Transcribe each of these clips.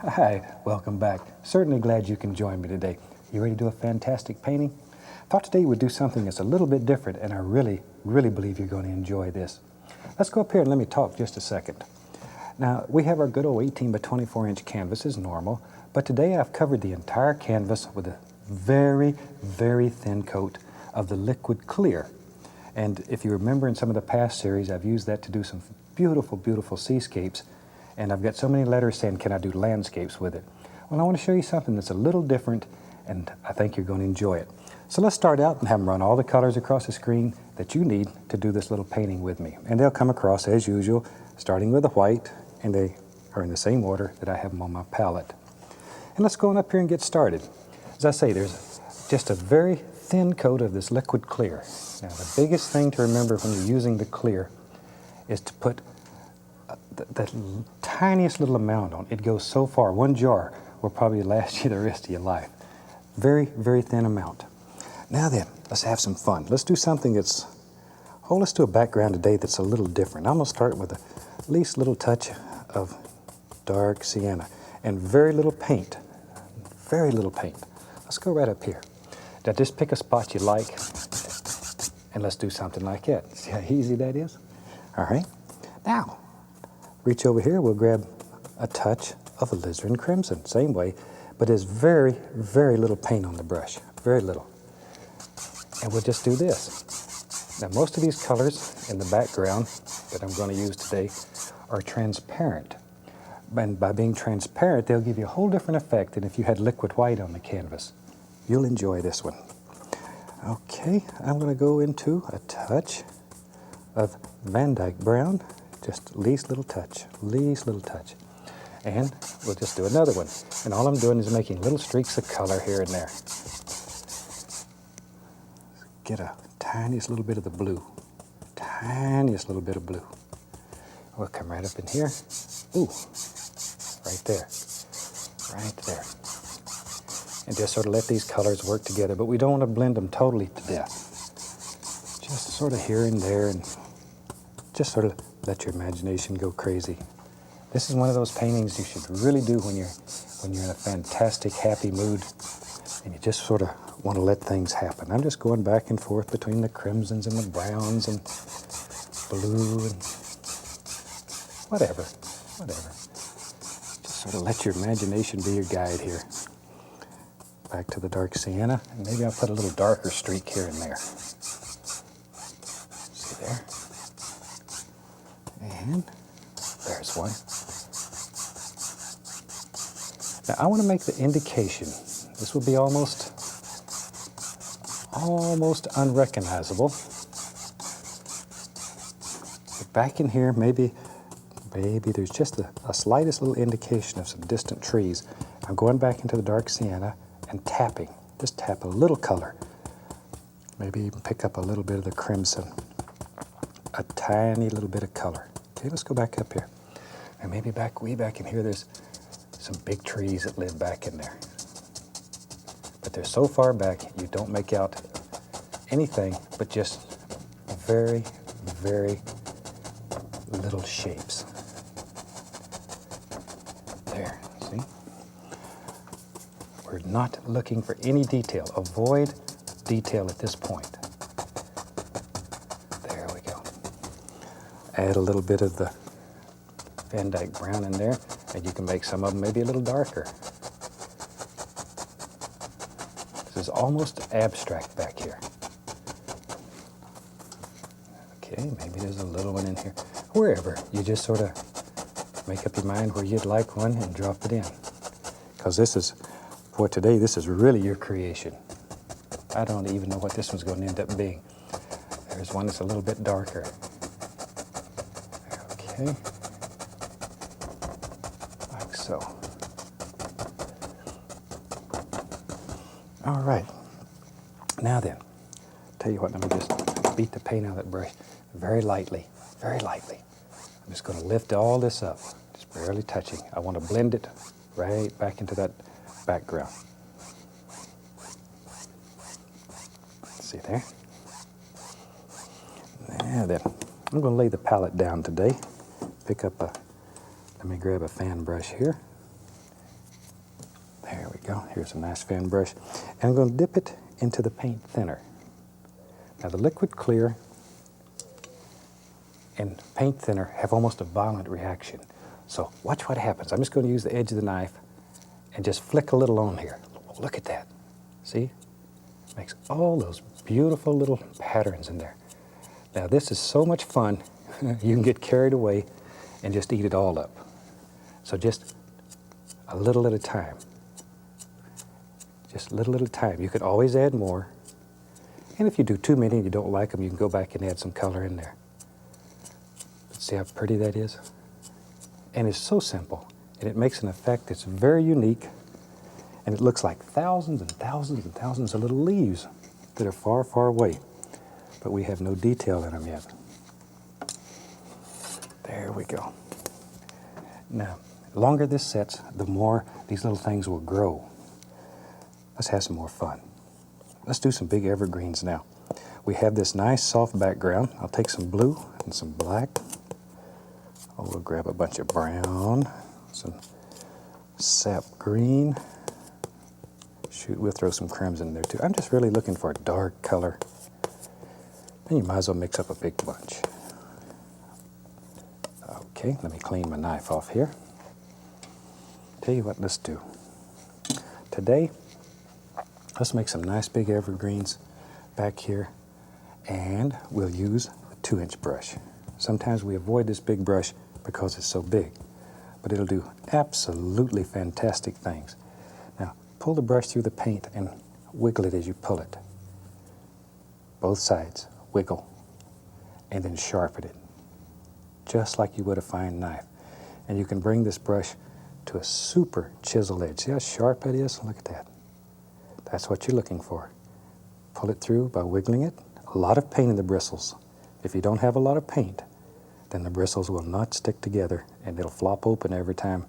Hi, welcome back. Certainly glad you can join me today. You ready to do a fantastic painting? Thought today we'd do something that's a little bit different, and I really believe you're going to enjoy this. Let's go up here and let me talk just a second. Now, we have our good old 18 by 24 inch canvas as normal, but today I've covered the entire canvas with a very thin coat of the liquid clear. And if you remember in some of the past series, I've used that to do some beautiful seascapes, and I've got so many letters saying, can I do landscapes with it? Well, I want to show you something that's a little different, and I think you're going to enjoy it. So let's start out and have them run all the colors across the screen that you need to do this little painting with me. And they'll come across as usual, starting with the white, and they are in the same order that I have them on my palette. And let's go on up here and get started. As I say, there's just a very thin coat of this liquid clear. Now, the biggest thing to remember when you're using the clear is to put that tiniest little amount on. It goes so far. One jar will probably last you the rest of your life. Very thin amount. Now then, let's have some fun. Let's do something let's do a background today that's a little different. I'm going to start with the least little touch of dark sienna and very little paint. Very little paint. Let's go right up here. Now just pick a spot you like and let's do something like that. See how easy that is? All right. Now, reach over here. We'll grab a touch of alizarin crimson. Same way, but there's very little paint on the brush. Very little. And we'll just do this. Now, most of these colors in the background that I'm going to use today are transparent. And by being transparent, they'll give you a whole different effect than if you had liquid white on the canvas. You'll enjoy this one. Okay, I'm going to go into a touch of Van Dyke brown. Just least little touch. And we'll just do another one. And all I'm doing is making little streaks of color here and there. Get a tiniest little bit of the blue. Tiniest little bit of blue. We'll come right up in here. Ooh, right there. Right there. And just sort of let these colors work together, but we don't want to blend them totally to death. Just sort of here and there, and just sort of let your imagination go crazy. This is one of those paintings you should really do when you're in a fantastic, happy mood, and you just sort of want to let things happen. I'm just going back and forth between the crimsons and the browns and blue and whatever. Just sort of let your imagination be your guide here. Back to the dark sienna, and maybe I'll put a little darker streak here and there. See there? And there's one. Now I want to make the indication. This will be almost unrecognizable. But back in here, maybe there's just a slightest little indication of some distant trees. I'm going back into the dark sienna and tapping. Just tap a little color. Maybe even pick up a little bit of the crimson. A tiny little bit of color. Okay, let's go back up here. And maybe way back in here, there's some big trees that live back in there. But they're so far back, you don't make out anything but just very little shapes. There, see? We're not looking for any detail. Avoid detail at this point. There we go. Add a little bit of the Van Dyke brown in there, and you can make some of them maybe a little darker. This is almost abstract back here. Okay, maybe there's a little one in here. Wherever, you just sort of make up your mind where you'd like one and drop it in. Because for today, this is really your creation. I don't even know what this one's going to end up being. There's one that's a little bit darker. Okay. Like so. All right. Now then, tell you what, let me just beat the paint out of that brush very lightly. I'm just going to lift all this up, just barely touching. I want to blend it right back into that background. See there? Now then, I'm going to lay the palette down today. Let me grab a fan brush here. go. Here's a nice fan brush. And I'm going to dip it into the paint thinner. Now the liquid clear and paint thinner have almost a violent reaction. So watch what happens. I'm just going to use the edge of the knife and just flick a little on here. Look at that. See? Makes all those beautiful little patterns in there. Now this is so much fun. You can get carried away and just eat it all up. So just a little at a time. Just a little at a time. You could always add more. And if you do too many and you don't like them, you can go back and add some color in there. See how pretty that is? And it's so simple. And it makes an effect that's very unique. And it looks like thousands and thousands and thousands of little leaves that are far, far away. But we have no detail in them yet. There we go. Now, the longer this sets, the more these little things will grow. Let's have some more fun. Let's do some big evergreens now. We have this nice soft background. I'll take some blue and some black. Oh, we'll grab a bunch of brown, some sap green. Shoot, we'll throw some crimson in there too. I'm just really looking for a dark color. Then you might as well mix up a big bunch. Okay, let me clean my knife off here. Tell you what, let's do. Today, let's make some nice big evergreens back here, and we'll use a 2-inch brush. Sometimes we avoid this big brush because it's so big, but it'll do absolutely fantastic things. Now, pull the brush through the paint and wiggle it as you pull it. Both sides, wiggle, and then sharpen it, just like you would a fine knife. And you can bring this brush to a super chisel edge. See how sharp it is? Look at that. That's what you're looking for. Pull it through by wiggling it. A lot of paint in the bristles. If you don't have a lot of paint, then the bristles will not stick together and it'll flop open every time.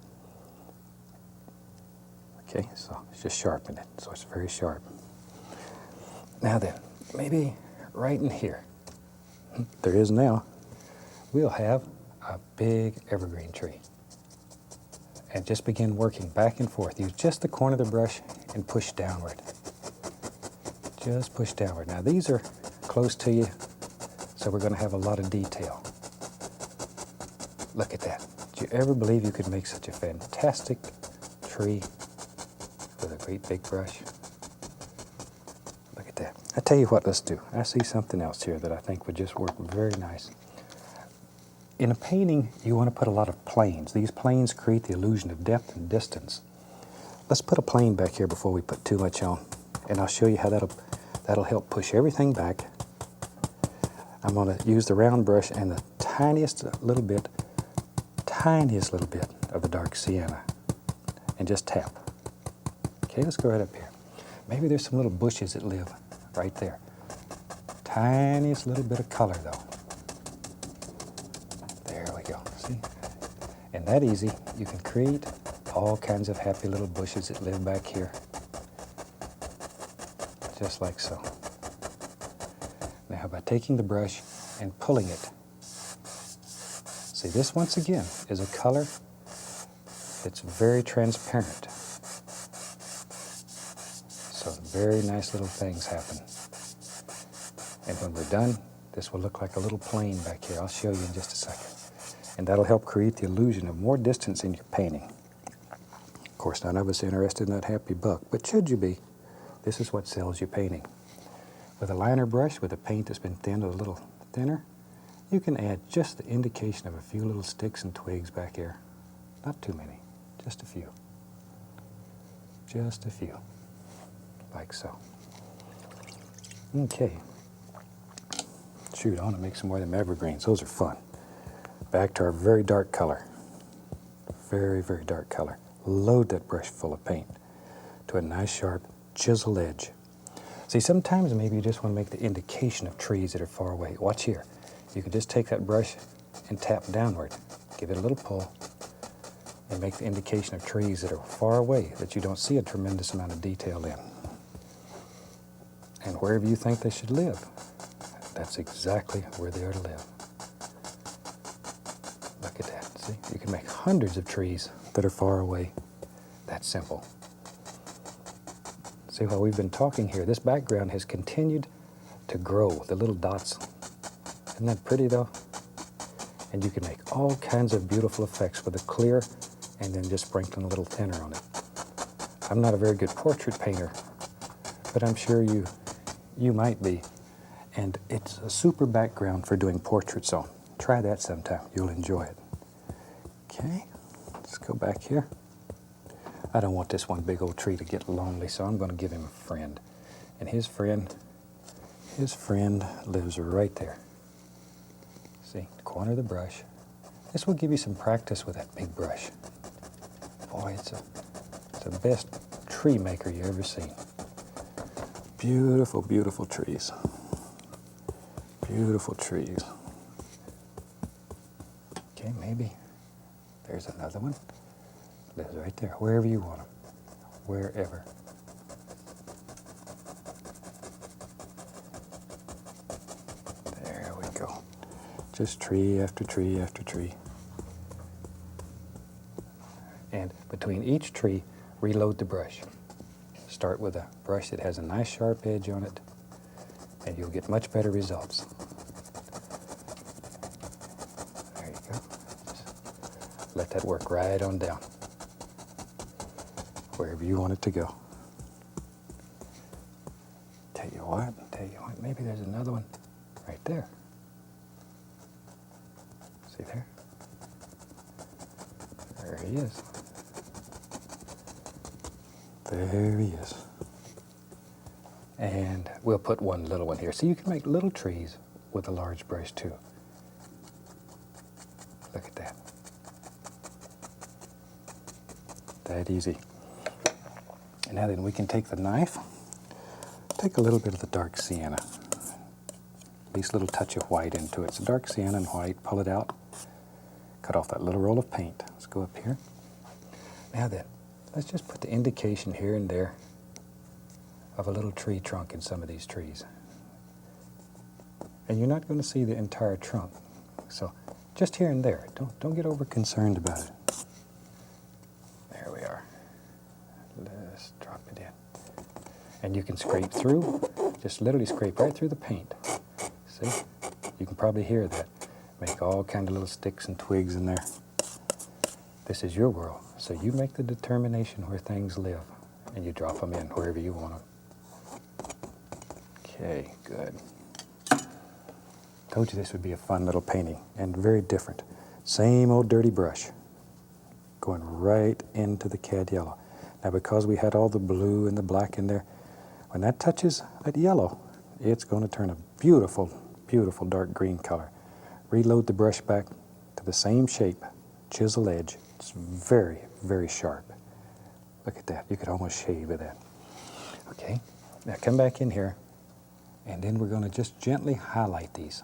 Okay, so just sharpen it so it's very sharp. Now then, maybe right in here, there is now, we'll have a big evergreen tree. And just begin working back and forth. Use just the corner of the brush and push downward. Just push downward. Now these are close to you, so we're going to have a lot of detail. Look at that. Did you ever believe you could make such a fantastic tree with a great big brush? Look at that. I tell you what, let's do. I see something else here that I think would just work very nice. In a painting, you want to put a lot of planes. These planes create the illusion of depth and distance. Let's put a plane back here before we put too much on, and I'll show you how that'll help push everything back. I'm going to use the round brush and the tiniest little bit of the dark sienna, and just tap. Okay, let's go right up here. Maybe there's some little bushes that live right there. Tiniest little bit of color though. And that easy, you can create all kinds of happy little bushes that live back here. Just like so. Now by taking the brush and pulling it, see this once again is a color that's very transparent. So very nice little things happen. And when we're done, this will look like a little plane back here. I'll show you in just a second. And that'll help create the illusion of more distance in your painting. Of course, none of us are interested in that happy buck, but should you be, this is what sells your painting. With a liner brush, with a paint that's been thinned a little thinner, you can add just the indication of a few little sticks and twigs back here. Not too many, just a few. Just a few, like so. Okay. Shoot, I want to make some more of them evergreens. Those are fun. Back to our very dark color. Very, very dark color. Load that brush full of paint to a nice sharp chisel edge. See, sometimes maybe you just want to make the indication of trees that are far away. Watch here. You could just take that brush and tap downward. Give it a little pull and make the indication of trees that are far away that you don't see a tremendous amount of detail in. And wherever you think they should live, that's exactly where they are to live. Look at that, see? You can make hundreds of trees that are far away. That's simple. See, while we've been talking here, this background has continued to grow, the little dots. Isn't that pretty though? And you can make all kinds of beautiful effects with a clear and then just sprinkling a little thinner on it. I'm not a very good portrait painter, but I'm sure you might be. And it's a super background for doing portraits on. Try that sometime. You'll enjoy it. Okay, let's go back here. I don't want this one big old tree to get lonely, so I'm going to give him a friend. And his friend lives right there. See, the corner of the brush. This will give you some practice with that big brush. Boy, it's the best tree maker you ever seen. Beautiful, beautiful trees. Beautiful trees. Okay, maybe there's another one. Lives right there, wherever you want them. Wherever. There we go. Just tree after tree after tree. And between each tree, reload the brush. Start with a brush that has a nice sharp edge on it, and you'll get much better results. There you go. Just let that work right on down, wherever you want it to go. Tell you what, maybe there's another one right there. See there? There he is. There he is. And we'll put one little one here. So you can make little trees with a large brush too. Look at that. That easy. And now then we can take the knife, take a little bit of the dark sienna, at least a little touch of white into it. So dark sienna and white, pull it out, cut off that little roll of paint. Let's go up here. Now then, let's just put the indication here and there of a little tree trunk in some of these trees. And you're not going to see the entire trunk. So just here and there. Don't get over concerned about it. There we are. Let's drop it in. And you can scrape through, just literally scrape right through the paint. See? You can probably hear that. Make all kind of little sticks and twigs in there. This is your world, so you make the determination where things live, and you drop them in wherever you want them. Okay, good. Told you this would be a fun little painting, and very different. Same old dirty brush, going right into the cad yellow. Now because we had all the blue and the black in there, when that touches that yellow, it's going to turn a beautiful, beautiful dark green color. Reload the brush back to the same shape, chisel edge. It's very, very sharp. Look at that. You could almost shave with that. Okay, now come back in here, and then we're going to just gently highlight these.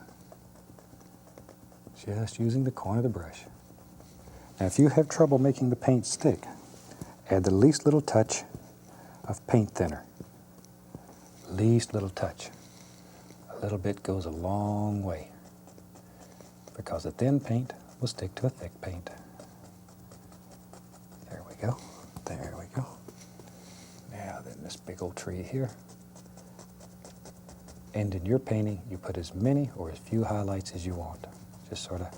Just using the corner of the brush. Now if you have trouble making the paint stick, add the least little touch of paint thinner. Least little touch. A little bit goes a long way, because a thin paint will stick to a thick paint. There we go. There we go. Now then, this big old tree here. And in your painting, you put as many or as few highlights as you want. Just sort of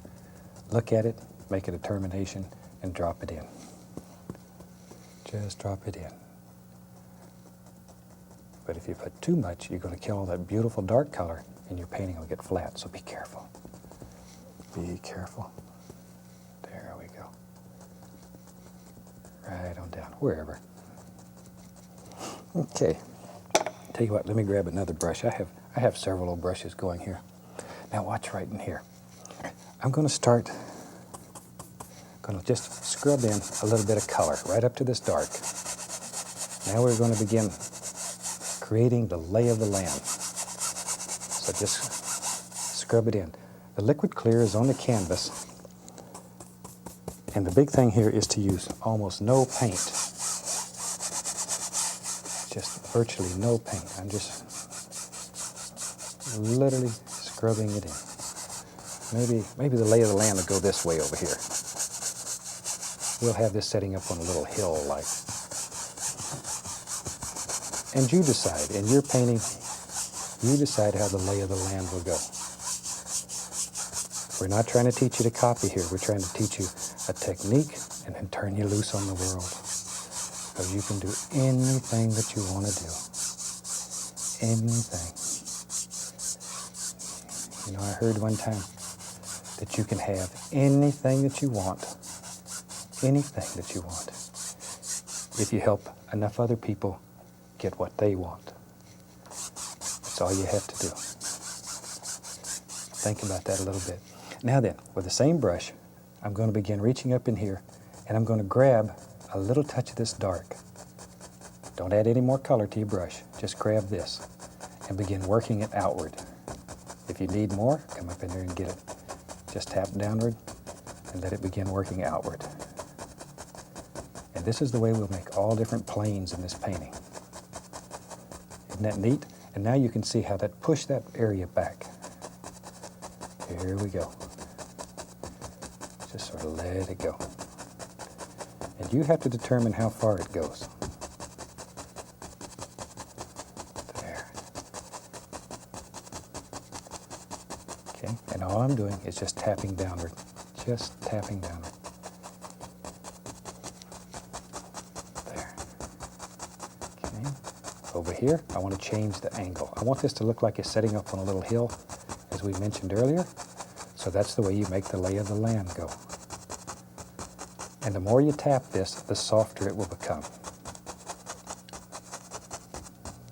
look at it, make a determination, and drop it in. Just drop it in. But if you put too much, you're going to kill all that beautiful dark color, and your painting will get flat, so be careful. Be careful. There we go. Right on down, wherever. Okay. Tell you what, let me grab another brush. I have several old brushes going here. Now watch right in here. I'm going to just scrub in a little bit of color right up to this dark. Now we're going to begin creating the lay of the land. So just scrub it in. The liquid clear is on the canvas, and the big thing here is to use almost no paint. Just virtually no paint. I'm just literally scrubbing it in. Maybe the lay of the land will go this way over here. We'll have this setting up on a little hill like. And you decide. In your painting, you decide how the lay of the land will go. We're not trying to teach you to copy here. We're trying to teach you a technique and then turn you loose on the world. So you can do anything that you want to do. Anything. You know, I heard one time that you can have anything that you want. Anything that you want. If you help enough other people get what they want. That's all you have to do. Think about that a little bit. Now then, with the same brush, I'm going to begin reaching up in here, and I'm going to grab a little touch of this dark. Don't add any more color to your brush. Just grab this and begin working it outward. If you need more, come up in there and get it. Just tap downward and let it begin working outward. And this is the way we'll make all different planes in this painting. Isn't that neat? And now you can see how that pushed that area back. Here we go. Just sort of let it go. And you have to determine how far it goes. There. Okay, and all I'm doing is just tapping downward. Just tapping downward. There. Okay. Over here, I want to change the angle. I want this to look like it's setting up on a little hill, as we mentioned earlier. So that's the way you make the lay of the land go. And the more you tap this, the softer it will become.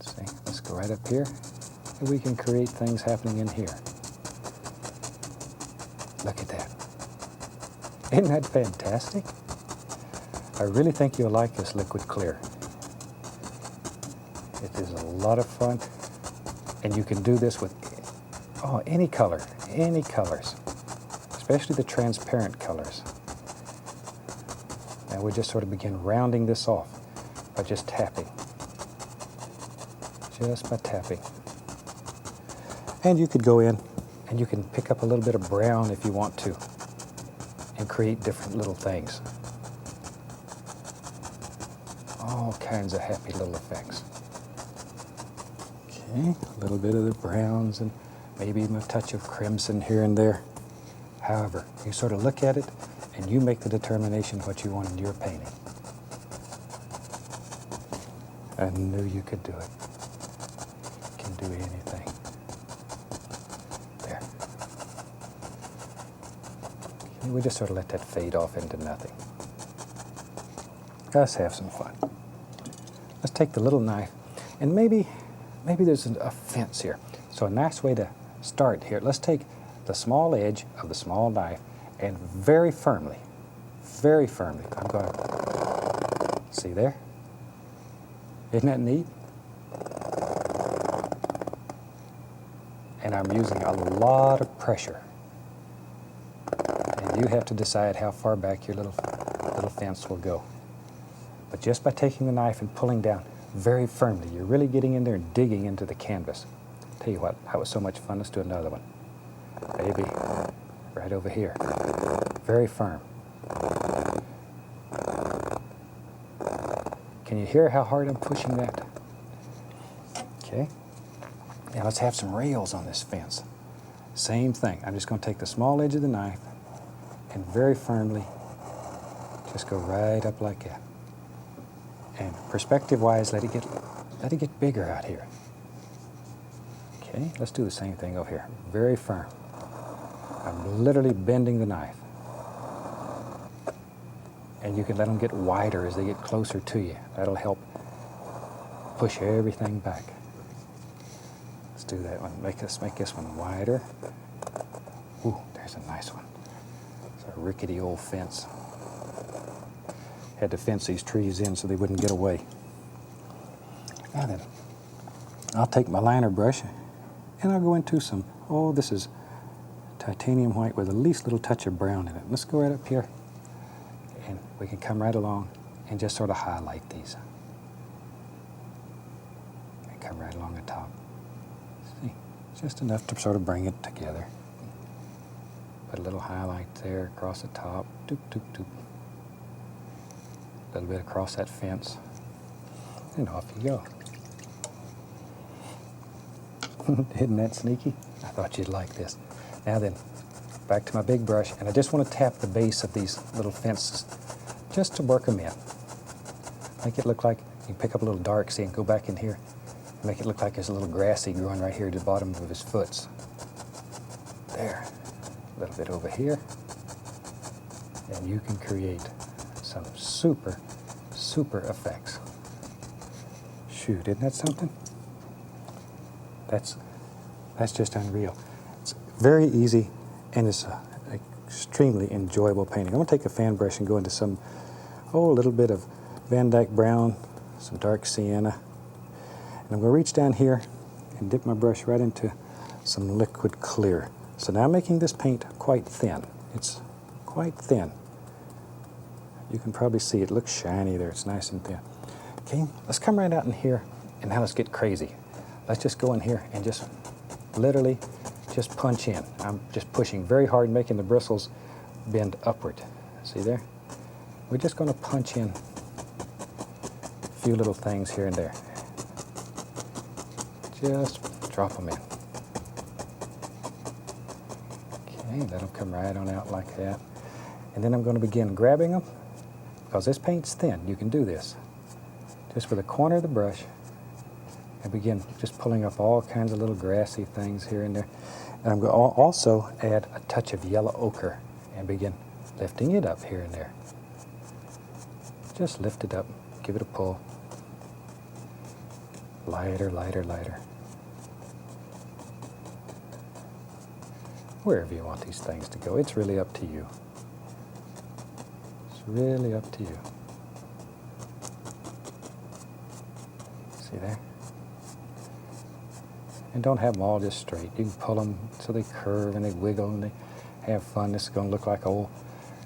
See, let's go right up here, and we can create things happening in here. Look at that. Isn't that fantastic? I really think you'll like this liquid clear. It is a lot of fun, and you can do this with any color, any colors, especially the transparent colors. Now we just sort of begin rounding this off by just tapping. Just by tapping. And you could go in and you can pick up a little bit of brown if you want to and create different little things. All kinds of happy little effects. Okay, a little bit of the browns and maybe even a touch of crimson here and there. However, you sort of look at it and you make the determination what you want in your painting. I knew you could do it. You can do anything. There. Okay, we just sort of let that fade off into nothing. Let's have some fun. Let's take the little knife, and maybe there's a fence here. So a nice way to start here, let's take the small edge of the small knife and very firmly, I'm going to, see there? Isn't that neat? And I'm using a lot of pressure. And you have to decide how far back your little fence will go. But just by taking the knife and pulling down very firmly, you're really getting in there and digging into the canvas. Tell you what, that was so much fun. Let's do another one. Maybe right over here. Very firm. Can you hear how hard I'm pushing that? Okay. Now let's have some rails on this fence. Same thing. I'm just going to take the small edge of the knife and very firmly just go right up like that. And perspective-wise, let it get bigger out here. Okay, let's do the same thing over here. Very firm. I'm literally bending the knife. And you can let them get wider as they get closer to you. That'll help push everything back. Let's do that one. Let's make this one wider. Ooh, there's a nice one. It's a rickety old fence. Had to fence these trees in so they wouldn't get away. Now then, I'll take my liner brush and I'll go into some, this is titanium white with the least little touch of brown in it. Let's go right up here and we can come right along and just sort of highlight these. And come right along the top. See, just enough to sort of bring it together. Put a little highlight there across the top. Doop, doop, doop. A little bit across that fence. And off you go. Isn't that sneaky? I thought you'd like this. Now then, back to my big brush, and I just want to tap the base of these little fences just to work them in. Make it look like, you can pick up a little dark, see, and go back in here, and make it look like there's a little grassy growing right here at the bottom of his foots. There. A little bit over here. And you can create some super, super effects. Shoot, isn't that something? That's just unreal. It's very easy, and it's an extremely enjoyable painting. I'm going to take a fan brush and go into some, a little bit of Van Dyke Brown, some dark sienna. And I'm going to reach down here and dip my brush right into some liquid clear. So now I'm making this paint quite thin. It's quite thin. You can probably see it looks shiny there. It's nice and thin. Okay, let's come right out in here, and now let's get crazy. Let's just go in here and just literally just punch in. I'm just pushing very hard, making the bristles bend upward. See there? We're just going to punch in a few little things here and there. Just drop them in. Okay, let them come right on out like that. And then I'm going to begin grabbing them, because this paint's thin. You can do this. Just with the corner of the brush, and begin just pulling up all kinds of little grassy things here and there. And I'm going to also add a touch of yellow ochre and begin lifting it up here and there. Just lift it up, give it a pull. Lighter, lighter, lighter. Wherever you want these things to go, it's really up to you. It's really up to you. See there? And don't have them all just straight. You can pull them so they curve and they wiggle and they have fun. This is going to look like old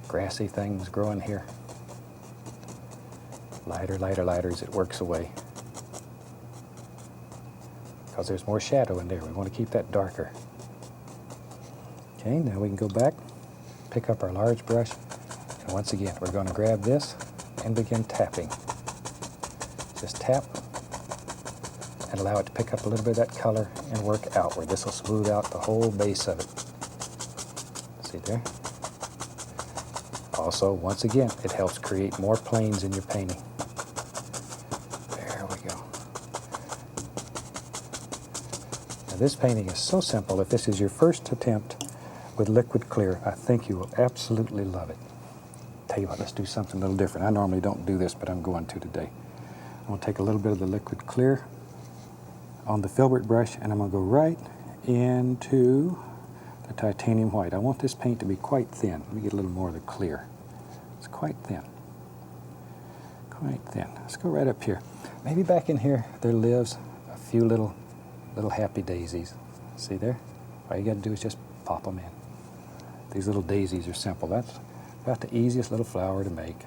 grassy things growing here. Lighter, lighter, lighter as it works away. Because there's more shadow in there. We want to keep that darker. Okay, now we can go back, pick up our large brush, and once again, we're going to grab this and begin tapping. Just tap and allow it to pick up a little bit of that color and work outward. This will smooth out the whole base of it. See there? Also, once again, it helps create more planes in your painting. There we go. Now this painting is so simple. If this is your first attempt with liquid clear, I think you will absolutely love it. Tell you what, let's do something a little different. I normally don't do this, but I'm going to today. I'm going to take a little bit of the liquid clear on the filbert brush, and I'm going to go right into the titanium white. I want this paint to be quite thin. Let me get a little more of the clear. It's quite thin. Quite thin. Let's go right up here. Maybe back in here there lives a few little happy daisies. See there? All you got to do is just pop them in. These little daisies are simple. That's about the easiest little flower to make.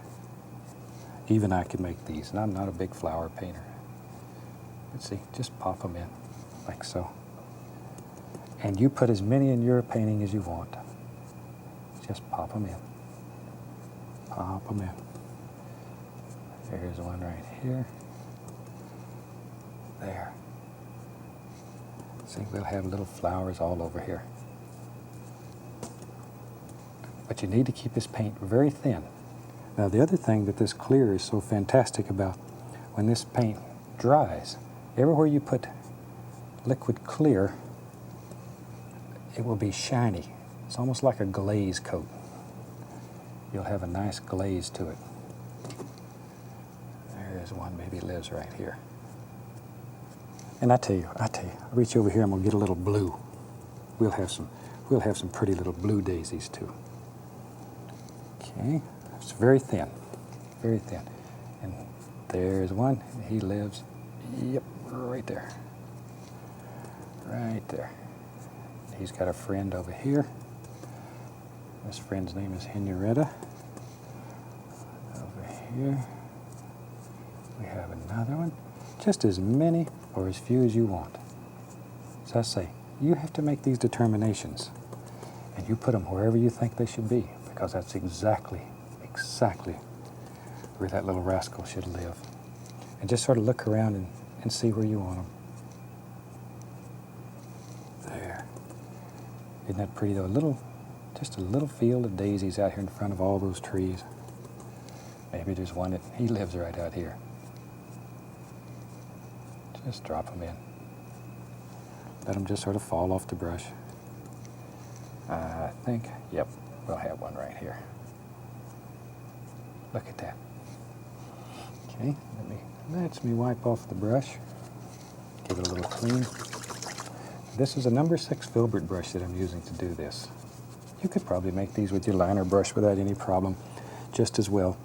Even I could make these, and I'm not a big flower painter. Let's see, just pop them in, like so. And you put as many in your painting as you want. Just pop them in. Pop them in. There's one right here. There. See, we'll have little flowers all over here. But you need to keep this paint very thin. Now the other thing that this clear is so fantastic about, when this paint dries, everywhere you put liquid clear, it will be shiny. It's almost like a glaze coat. You'll have a nice glaze to it. There's one, maybe lives right here. And I tell you, I reach over here, I'm gonna get a little blue. We'll have some pretty little blue daisies too. Okay, it's very thin, very thin. And there's one, he lives, yep, right there. Right there. He's got a friend over here. This friend's name is Henrietta. Over here, we have another one. Just as many or as few as you want. As I say, you have to make these determinations, and you put them wherever you think they should be, because that's exactly where that little rascal should live. And just sort of look around and see where you want them. There. Isn't that pretty though? Just a little field of daisies out here in front of all those trees. Maybe there's one that he lives right out here. Just drop them in. Let them just sort of fall off the brush. I think, yep, we'll have one right here. Look at that. Okay, let me wipe off the brush. Give it a little clean. This is a number 6 filbert brush that I'm using to do this. You could probably make these with your liner brush without any problem, just as well.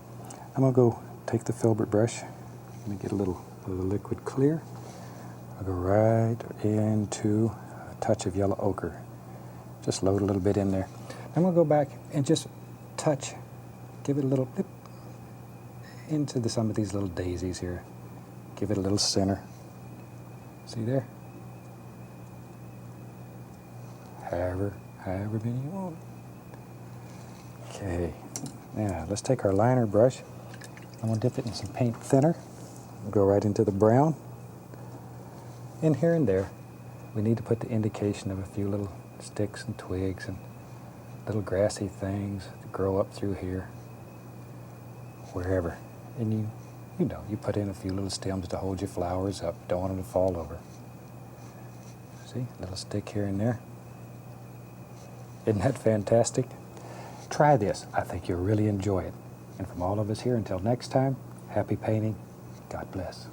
I'm gonna go take the filbert brush. Let me get a little of the liquid clear. I'll go right into a touch of yellow ochre. Just load a little bit in there. I'm gonna go back and just touch, give it a little blip into some of these little daisies here. Give it a little center. See there? However many you want. Okay, now let's take our liner brush. I'm gonna dip it in some paint thinner. Go right into the brown. And here and there, we need to put the indication of a few little sticks and twigs and little grassy things that grow up through here, wherever. And you put in a few little stems to hold your flowers up. Don't want them to fall over. See, a little stick here and there. Isn't that fantastic? Try this. I think you'll really enjoy it. And from all of us here, until next time, happy painting. God bless.